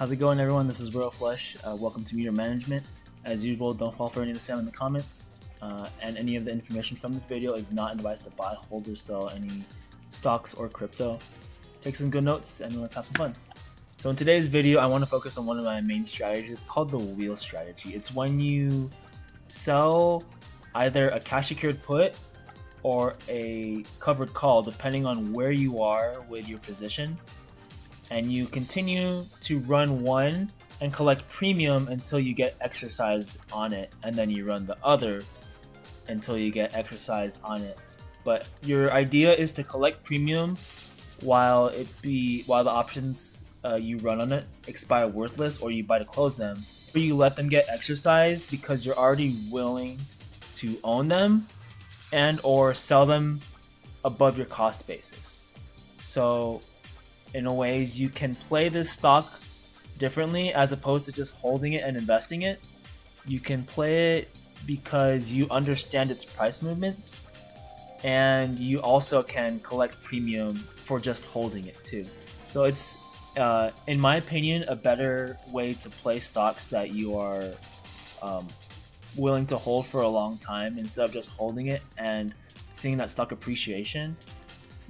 How's it going, everyone? This is RoyalFlush. Welcome to Meter Management. As usual, don't fall for any of the spam in the comments. And any of the information from this video is not advice to buy, hold, or sell any stocks or crypto. Take some good notes and let's have some fun. So in today's video, I want to focus on one of my main strategies. It's called the wheel strategy. It's when you sell either a cash secured put or a covered call, depending on where you are with your position. And you continue to run one and collect premium until you get exercised on it, and then you run the other until you get exercised on it. But your idea is to collect premium while the options you run on it expire worthless, or you buy to close them, or you let them get exercised because you're already willing to own them and or sell them above your cost basis. So in a ways, you can play this stock differently as opposed to just holding it and investing it. You can play it because you understand its price movements, and you also can collect premium for just holding it too. So it's, in my opinion, a better way to play stocks that you are willing to hold for a long time instead of just holding it and seeing that stock appreciation.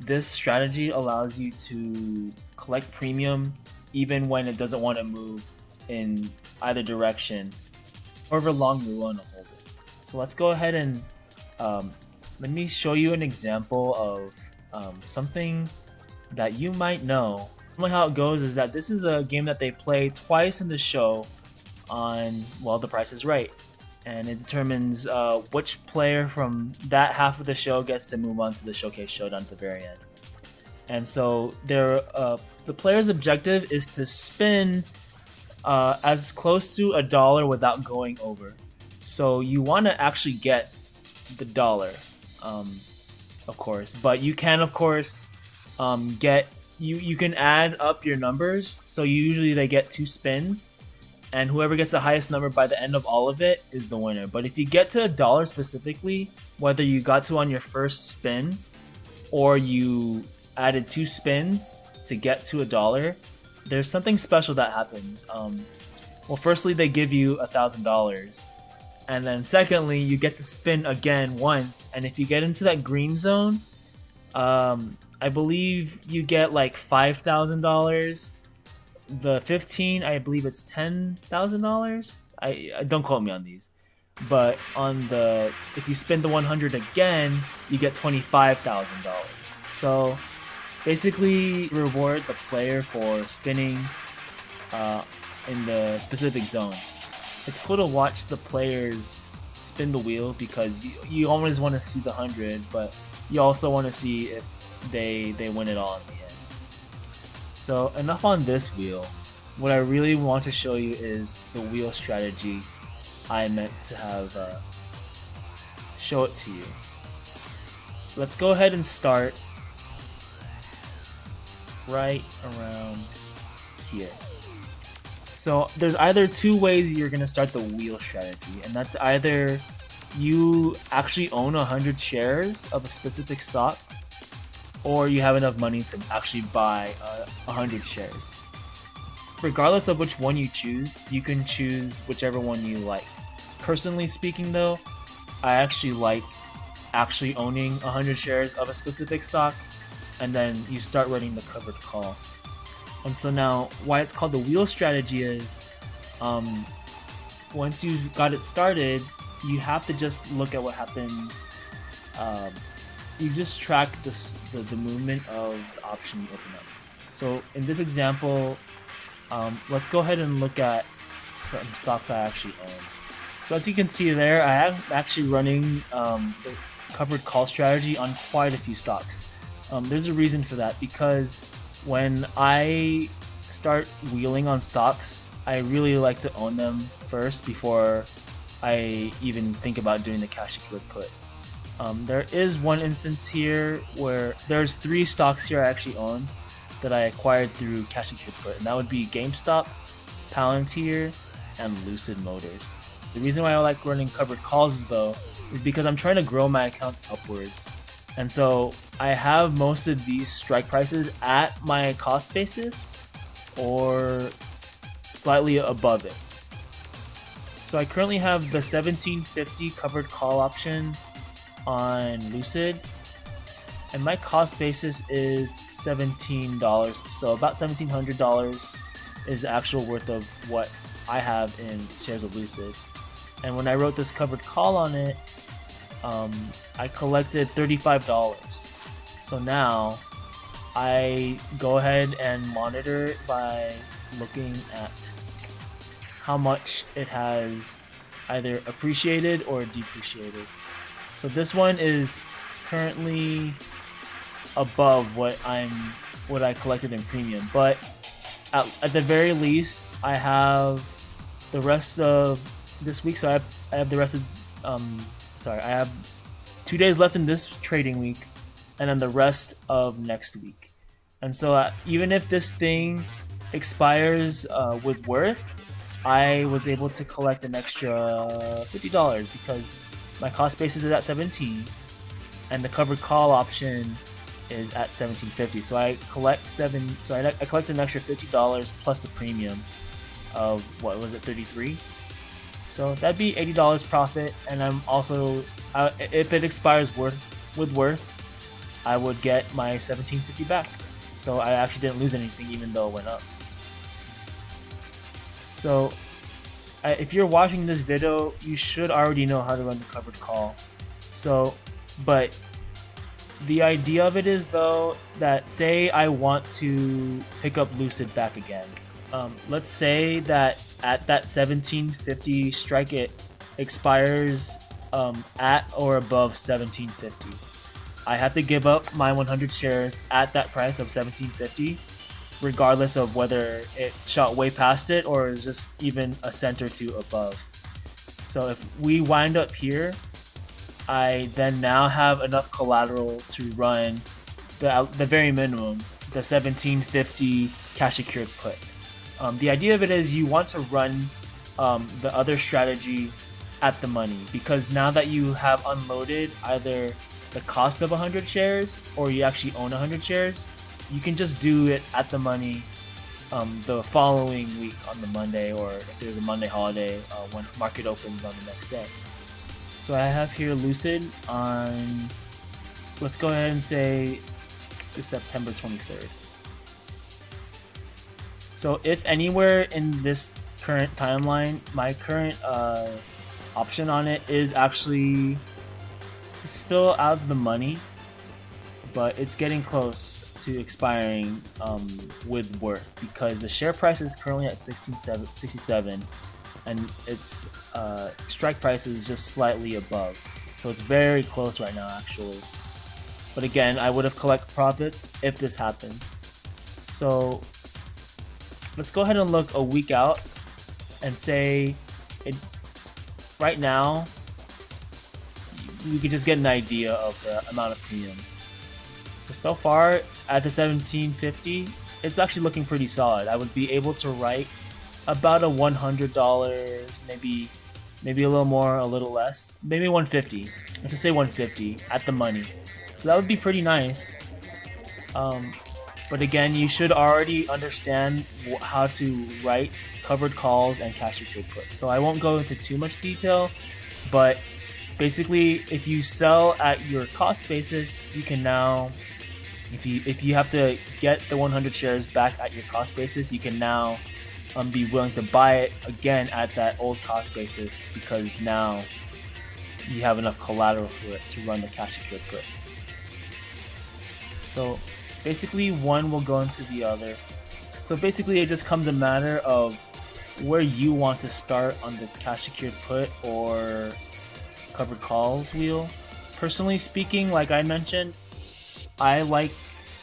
This strategy allows you to collect premium even when it doesn't want to move in either direction, however long you want to hold it. So let's go ahead and let me show you an example of something that you might know. Normally how it goes is that this is a game that they play twice in the show on, well, The Price is Right. And it determines which player from that half of the show gets to move on to the showcase showdown at the very end. And so the player's objective is to spin as close to $1 without going over. So you want to actually get the dollar, of course. But you can, of course, you can add up your numbers. So usually they get 2 spins, and whoever gets the highest number by the end of all of it is the winner. But if you get to $1 specifically, whether you got to on your first spin or you added 2 spins to get to $1, there's something special that happens. Well, firstly, they give you $1,000, and then secondly, you get to spin again once, and if you get into that green zone, I believe you get like $5,000. The 15, I believe it's $10,000. I don't quote me on these, but if you spin the 100 again, you get $25,000. So basically reward the player for spinning in the specific zones. It's cool to watch the players spin the wheel because you always want to see the 100, but you also want to see if they win it all in the end. So enough on this wheel. What I really want to show you is the wheel strategy I meant to have show it to you. Let's go ahead and start right around here. So there's either 2 ways you're going to start the wheel strategy, and that's either you actually own 100 shares of a specific stock, or you have enough money to actually buy 100 shares. Regardless of which one you choose, you can choose whichever one you like. Personally speaking though, I actually like actually owning 100 shares of a specific stock, and then you start running the covered call. And so now, why it's called the wheel strategy is, once you've got it started, you have to just look at what happens. You just track the movement of the option you open up. So in this example, let's go ahead and look at some stocks I actually own. So as you can see there, I am actually running the covered call strategy on quite a few stocks. There's a reason for that, because when I start wheeling on stocks, I really like to own them first before I even think about doing the cash secured put. There is one instance here where there's 3 stocks here I actually own that I acquired through cash secured put, and that would be GameStop, Palantir, and Lucid Motors. The reason why I like running covered calls though is because I'm trying to grow my account upwards. And so I have most of these strike prices at my cost basis, or slightly above it. So I currently have the 1750 covered call option on Lucid, and my cost basis is $17, so about $1,700 is the actual worth of what I have in shares of Lucid. And when I wrote this covered call on it, I collected $35. So now I go ahead and monitor it by looking at how much it has either appreciated or depreciated. So this one is currently above what I collected in premium, but at the very least I have the rest of this week. So I have the rest of I have 2 days left in this trading week, and then the rest of next week. And so even if this thing expires with worth, I was able to collect an extra $50 because my cost basis is at 17 and the covered call option is at 1750. So I collect I collected an extra $50 plus the premium of, what was it, 33. So that'd be $80 profit, and I'm also, if it expires with worth, I would get my 1750 back. So I actually didn't lose anything even though it went up. So if you're watching this video, you should already know how to run the covered call. So, but the idea of it is though that, say I want to pick up Lucid back again. Let's say that at that 1750 strike, it expires at or above 1750. I have to give up my 100 shares at that price of 1750, regardless of whether it shot way past it or is just even a cent or two above. So if we wind up here, I then now have enough collateral to run the very minimum, the 1750 cash secured put. The idea of it is you want to run the other strategy at the money, because now that you have unloaded either the cost of 100 shares or you actually own 100 shares, you can just do it at the money the following week on the Monday, or if there's a Monday holiday when market opens on the next day. So I have here Lucid on, let's go ahead and say September 23rd. So if anywhere in this current timeline, my current option on it is actually still out of the money, but it's getting close to expiring with worth, because the share price is currently at 67 and its strike price is just slightly above. So it's very close right now actually. But again, I would have collected profits if this happens. So let's go ahead and look a week out and say it right now. We could just get an idea of the amount of premiums. So far at the 1750, it's actually looking pretty solid. I would be able to write about a $100, maybe a little more, a little less, maybe 150. Let's just say 150 at the money. So that would be pretty nice. But again, you should already understand how to write covered calls and cash secured puts. So I won't go into too much detail, but basically, if you sell at your cost basis, you can now, if you have to get the 100 shares back at your cost basis, you can now be willing to buy it again at that old cost basis, because now you have enough collateral for it to run the cash secured put. So basically, one will go into the other. So basically, it just comes a matter of where you want to start on the cash secured put or covered calls wheel. Personally speaking, like I mentioned, I like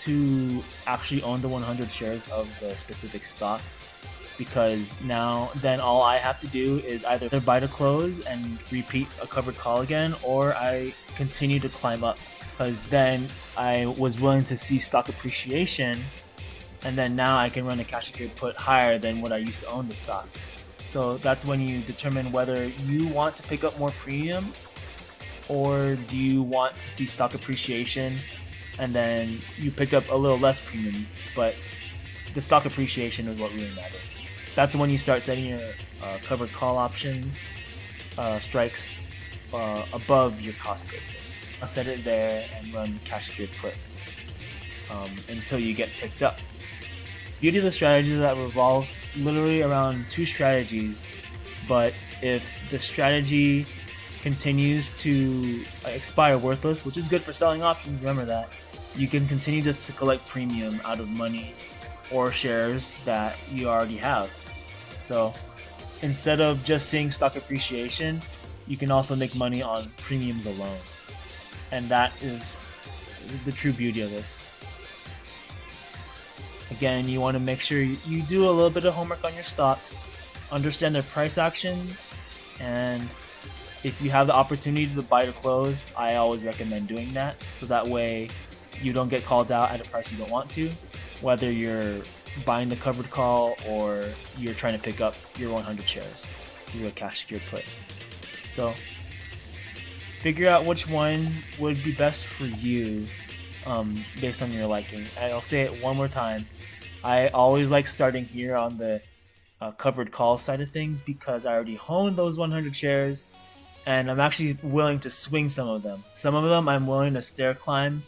to actually own the 100 shares of the specific stock, because now then all I have to do is either buy to close and repeat a covered call again, or I continue to climb up, because then I was willing to see stock appreciation, and then now I can run a cash secured put higher than what I used to own the stock. So that's when you determine whether you want to pick up more premium, or do you want to see stock appreciation and then you picked up a little less premium, but the stock appreciation is what really matters. that's when you start setting your covered call option strikes above your cost basis. I'll set it there and run cash secured put until you get picked up. Beauty of the strategy is that revolves literally around two strategies, but if the strategy continues to expire worthless, which is good for selling options, remember that, you can continue just to collect premium out of money or shares that you already have. So instead of just seeing stock appreciation, you can also make money on premiums alone. And that is the true beauty of this. Again, you want to make sure you do a little bit of homework on your stocks, understand their price actions, and if you have the opportunity to buy to close, I always recommend doing that. So that way you don't get called out at a price you don't want to, whether you're buying the covered call or you're trying to pick up your 100 shares through a cash secured put. So figure out which one would be best for you based on your liking. And I'll say it one more time. I always like starting here on the covered call side of things because I already own those 100 shares and I'm actually willing to swing some of them. Some of them I'm willing to stair climb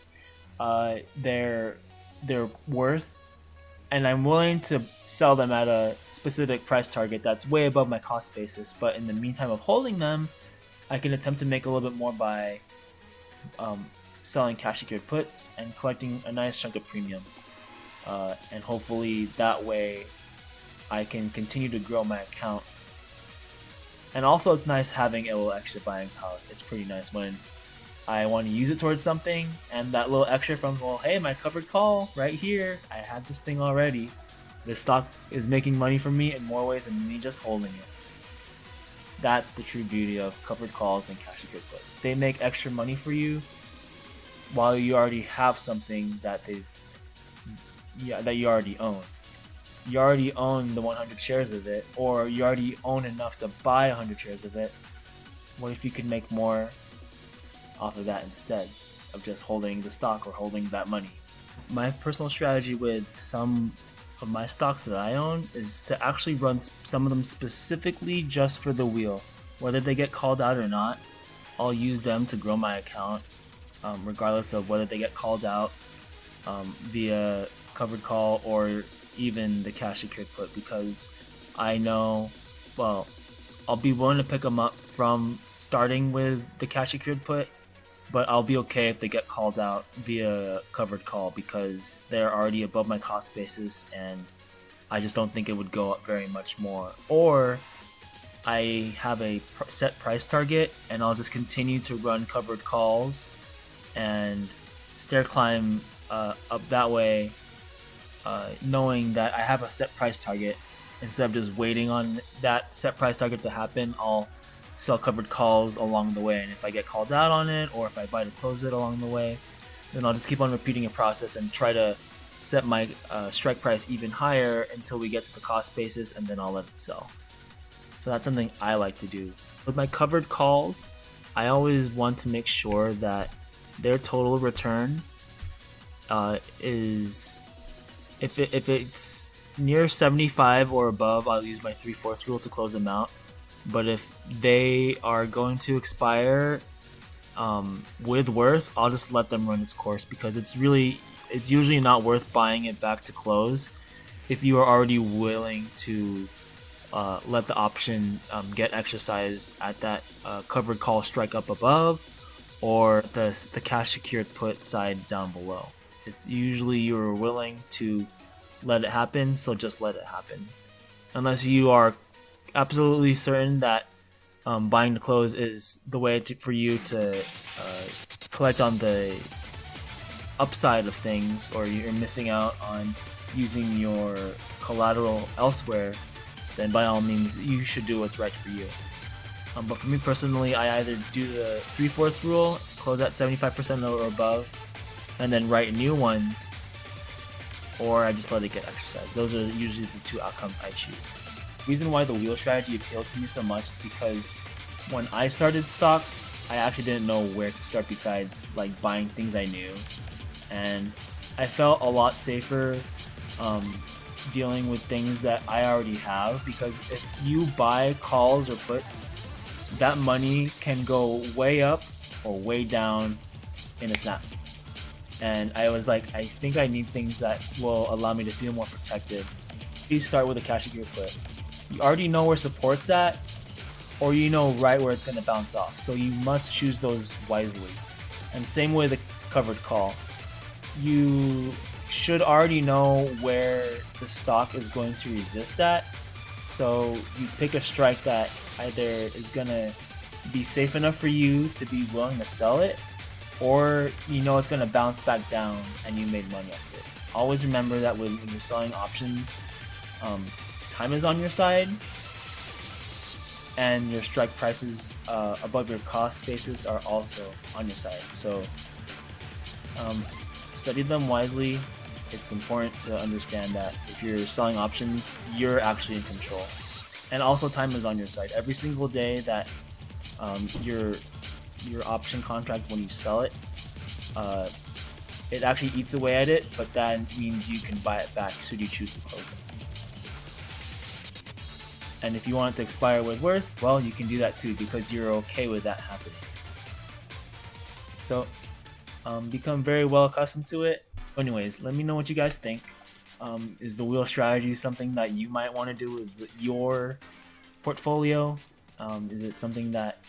their worth, and I'm willing to sell them at a specific price target that's way above my cost basis. But in the meantime of holding them, I can attempt to make a little bit more by selling cash secured puts and collecting a nice chunk of premium. And hopefully that way I can continue to grow my account. And also it's nice having a little extra buying power. It's pretty nice when I want to use it towards something and that little extra from, well, hey, my covered call right here, I had this thing already. This stock is making money for me in more ways than me just holding it. That's the true beauty of covered calls and cash secured puts. They make extra money for you while you already have something that that you already own. You already own the 100 shares of it, or you already own enough to buy 100 shares of it. What if you could make more off of that instead of just holding the stock or holding that money? My personal strategy with some of my stocks that I own is to actually run some of them specifically just for the wheel. Whether they get called out or not, I'll use them to grow my account, regardless of whether they get called out via covered call or even the cash secured put, because I know, well, I'll be willing to pick them up from starting with the cash secured put, but I'll be okay if they get called out via covered call because they're already above my cost basis and I just don't think it would go up very much more. Or I have a set price target and I'll just continue to run covered calls and stair climb up that way, knowing that I have a set price target. Instead of just waiting on that set price target to happen, I'll sell covered calls along the way, and if I get called out on it or if I buy to close it along the way, then I'll just keep on repeating a process and try to set my strike price even higher until we get to the cost basis, and then I'll let it sell. So that's something I like to do. With my covered calls, I always want to make sure that their total return is, if it's near 75 or above, I'll use my 3/4 rule to close them out. But if they are going to expire with worth, I'll just let them run its course, because it's usually not worth buying it back to close if you are already willing to let the option get exercised at that covered call strike up above or the cash secured put side down below. It's usually you're willing to let it happen, so just let it happen. Unless you are absolutely certain that buying to close is the way for you to collect on the upside of things, or you're missing out on using your collateral elsewhere, then by all means you should do what's right for you. But for me personally, I either do the 3/4 rule, close at 75% or above, and then write new ones, or I just let it get exercised. Those are usually the two outcomes I choose. The reason why the wheel strategy appealed to me so much is because when I started stocks, I actually didn't know where to start besides like buying things I knew, and I felt a lot safer dealing with things that I already have, because if you buy calls or puts, that money can go way up or way down in a snap. And I was like, I think I need things that will allow me to feel more protected. You start with a cash secure put. You already know where support's at, or you know right where it's going to bounce off. So you must choose those wisely. And same with a covered call. You should already know where the stock is going to resist at. So you pick a strike that either is going to be safe enough for you to be willing to sell it, or you know it's going to bounce back down and you made money off it. Always remember that when you're selling options, time is on your side, and your strike prices above your cost basis are also on your side. So study them wisely. It's important to understand that if you're selling options, you're actually in control. And also time is on your side. Every single day that your option contract, when you sell it, it actually eats away at it, but that means you can buy it back should you choose to close it. And if you want it to expire with worth, well, you can do that too, because you're okay with that happening. So become very well accustomed to it. Anyways, let me know what you guys think. Is the wheel strategy something that you might want to do with your portfolio? Is it something that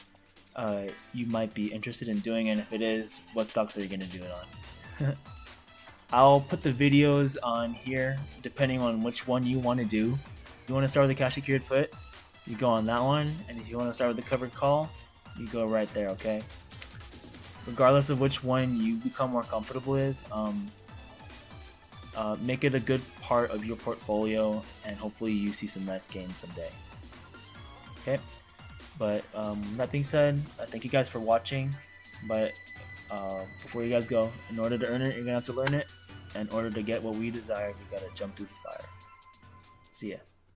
you might be interested in doing? And if it is, what stocks are you going to do it on? I'll put the videos on here depending on which one you want to do. If you want to start with a cash secured put, you go on that one. And if you want to start with a covered call, you go right there, okay? Regardless of which one you become more comfortable with, make it a good part of your portfolio, and hopefully you see some nice gains someday. Okay, but that being said, thank you guys for watching. But before you guys go, in order to earn it, you're gonna have to learn it. In order to get what we desire, we gotta jump through the fire. See ya.